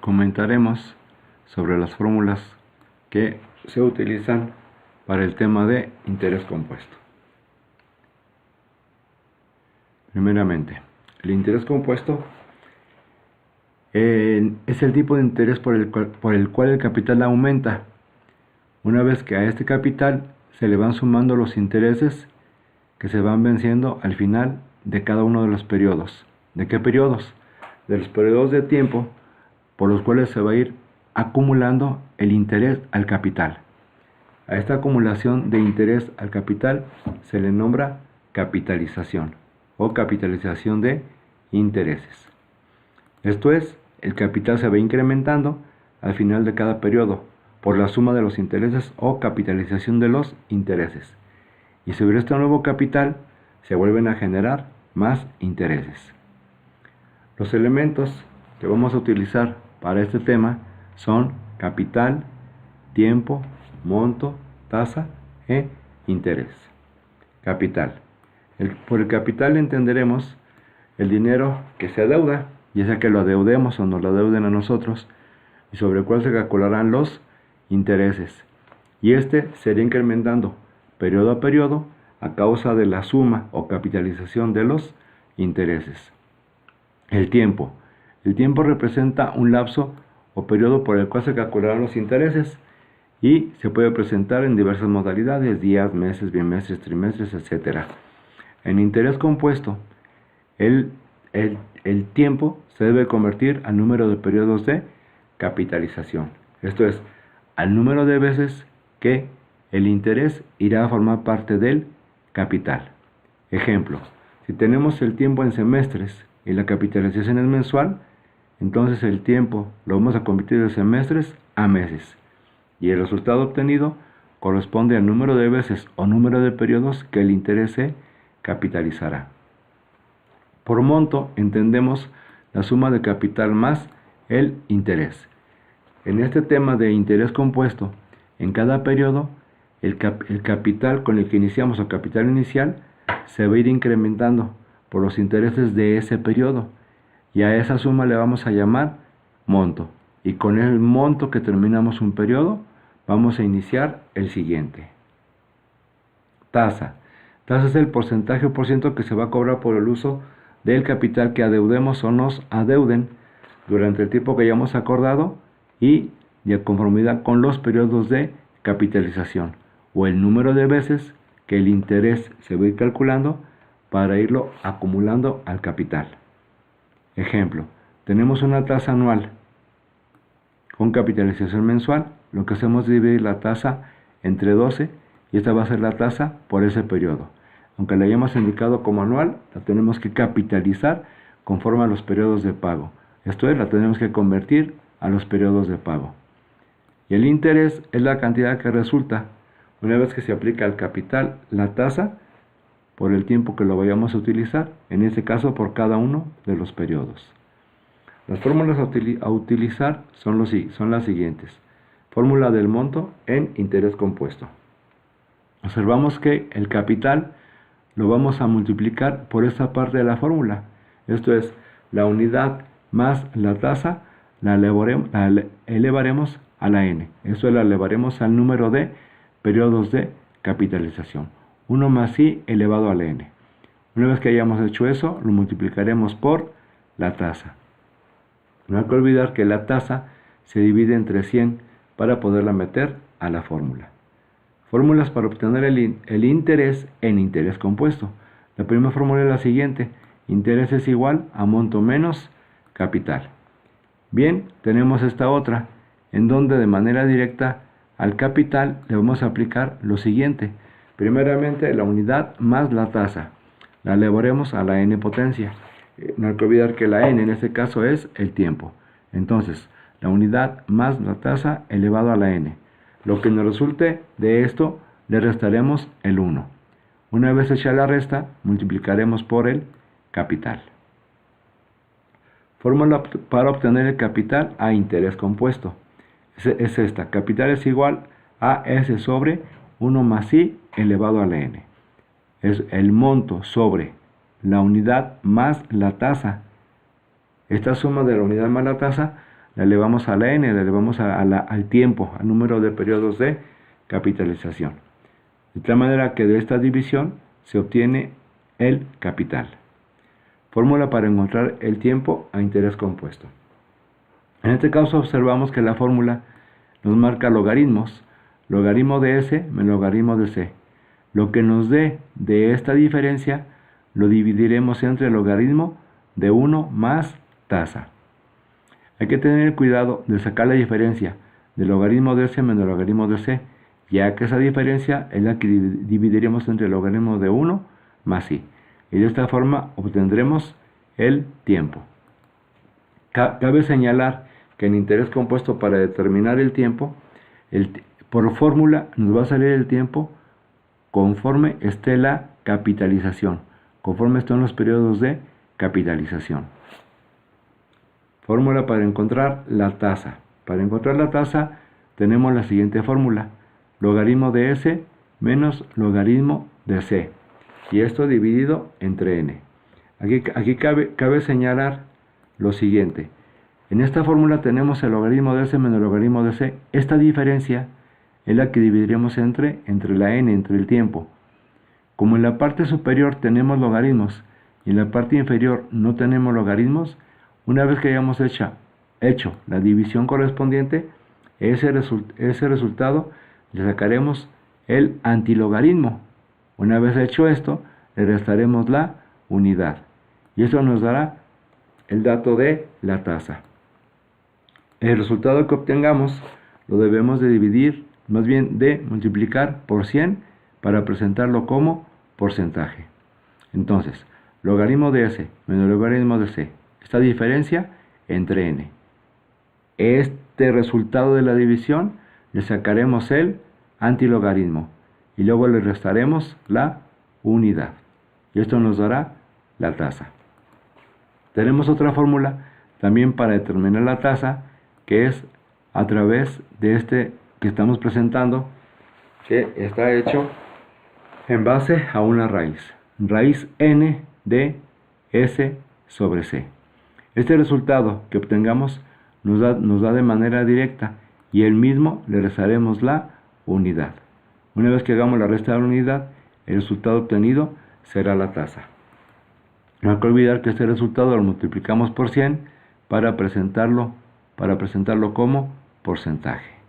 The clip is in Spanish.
comentaremos sobre las fórmulas que se utilizan para el tema de interés compuesto. Primeramente, el interés compuesto es el tipo de interés por el cual el capital aumenta. Una vez que a este capital se le van sumando los intereses que se van venciendo al final de cada uno de los periodos. ¿De qué periodos? De los periodos de tiempo por los cuales se va a ir acumulando el interés al capital. A esta acumulación de interés al capital se le nombra capitalización o capitalización de intereses. Esto es, el capital se va incrementando al final de cada periodo por la suma de los intereses o capitalización de los intereses. Y sobre este nuevo capital se vuelven a generar más intereses. Los elementos que vamos a utilizar para este tema son capital, tiempo, monto, tasa e interés. Capital. Por el capital entenderemos el dinero que se adeuda, ya sea que lo adeudemos o nos lo adeuden a nosotros, y sobre el cual se calcularán los intereses. Y este sería incrementando periodo a periodo a causa de la suma o capitalización de los intereses. El tiempo. El tiempo representa un lapso o periodo por el cual se calcularán los intereses y se puede presentar en diversas modalidades: días, meses, bimestres, trimestres, etc. En interés compuesto, el tiempo se debe convertir al número de periodos de capitalización. Esto es, al número de veces que el interés irá a formar parte del capital. Ejemplo, si tenemos el tiempo en semestres y la capitalización es mensual, entonces el tiempo lo vamos a convertir de semestres a meses. Y el resultado obtenido corresponde al número de veces o número de periodos que el interés se capitalizará. Por monto entendemos la suma de capital más el interés. En este tema de interés compuesto, en cada periodo, el capital con el que iniciamos o capital inicial se va a ir incrementando por los intereses de ese periodo. Y a esa suma le vamos a llamar monto. Y con el monto que terminamos un periodo, vamos a iniciar el siguiente. Tasa. Tasa es el porcentaje o por ciento que se va a cobrar por el uso del capital que adeudemos o nos adeuden durante el tiempo que hayamos acordado y de conformidad con los periodos de capitalización o el número de veces que el interés se va a ir calculando para irlo acumulando al capital. Ejemplo, tenemos una tasa anual con capitalización mensual. Lo que hacemos es dividir la tasa entre 12 y esta va a ser la tasa por ese periodo. Aunque la hayamos indicado como anual, la tenemos que capitalizar conforme a los periodos de pago. Esto es, la tenemos que convertir a los periodos de pago. Y el interés es la cantidad que resulta una vez que se aplica al capital la tasa por el tiempo que lo vayamos a utilizar, en este caso por cada uno de los periodos. Las fórmulas a utilizar son las siguientes. Fórmula del monto en interés compuesto. Observamos que el capital lo vamos a multiplicar por esta parte de la fórmula. Esto es, la unidad más la tasa la elevaremos a la n. Esto la elevaremos al número de periodos de capitalización. 1 más i elevado a la n. Una vez que hayamos hecho eso, lo multiplicaremos por la tasa. No hay que olvidar que la tasa se divide entre 100 para poderla meter a la fórmula. Fórmulas para obtener el interés en interés compuesto. La primera fórmula es la siguiente. Interés es igual a monto menos capital. Bien, tenemos esta otra, en donde de manera directa al capital le vamos a aplicar lo siguiente. Primeramente, la unidad más la tasa. La elevaremos a la n potencia. No hay que olvidar que la n en este caso es el tiempo. Entonces, la unidad más la tasa elevado a la n. Lo que nos resulte de esto, le restaremos el 1. Una vez hecha la resta, multiplicaremos por el capital. Fórmula para obtener el capital a interés compuesto. Es esta. Capital es igual a S sobre 1 más I elevado a la N. Es el monto sobre la unidad más la tasa. Esta suma de la unidad más la tasa la elevamos a la n, la elevamos al tiempo, al número de periodos de capitalización. De tal manera que de esta división se obtiene el capital. Fórmula para encontrar el tiempo a interés compuesto. En este caso observamos que la fórmula nos marca logaritmos. Logaritmo de S menos logaritmo de C. Lo que nos dé de esta diferencia lo dividiremos entre el logaritmo de 1 más tasa. Hay que tener cuidado de sacar la diferencia del logaritmo de S menos logaritmo de C, ya que esa diferencia es la que dividiremos entre el logaritmo de 1 más I. Y de esta forma obtendremos el tiempo. Cabe señalar que en interés compuesto, para determinar el tiempo, por fórmula nos va a salir el tiempo conforme esté la capitalización, conforme estén los periodos de capitalización. Fórmula para encontrar la tasa. Para encontrar la tasa tenemos la siguiente fórmula: logaritmo de S menos logaritmo de C, y esto dividido entre n. Aquí cabe señalar lo siguiente: en esta fórmula tenemos el logaritmo de S menos el logaritmo de C. Esta diferencia es la que dividiremos entre la n, entre el tiempo. Como en la parte superior tenemos logaritmos y en la parte inferior no tenemos logaritmos, una vez que hayamos hecho la división correspondiente, ese resultado le sacaremos el antilogaritmo. Una vez hecho esto, le restaremos la unidad, y esto nos dará el dato de la tasa. El resultado que obtengamos lo debemos de dividir, más bien de multiplicar por 100 para presentarlo como porcentaje. Entonces, logaritmo de S menos logaritmo de C, esta diferencia entre n. Este resultado de la división le sacaremos el antilogaritmo y luego le restaremos la unidad, y esto nos dará la tasa. Tenemos otra fórmula también para determinar la tasa, que es a través de este que estamos presentando, que está hecho en base a una raíz n de S sobre C. Este resultado que obtengamos nos da de manera directa, y el mismo le restaremos la unidad. Una vez que hagamos la resta de la unidad, el resultado obtenido será la tasa. No hay que olvidar que este resultado lo multiplicamos por 100 para presentarlo como porcentaje.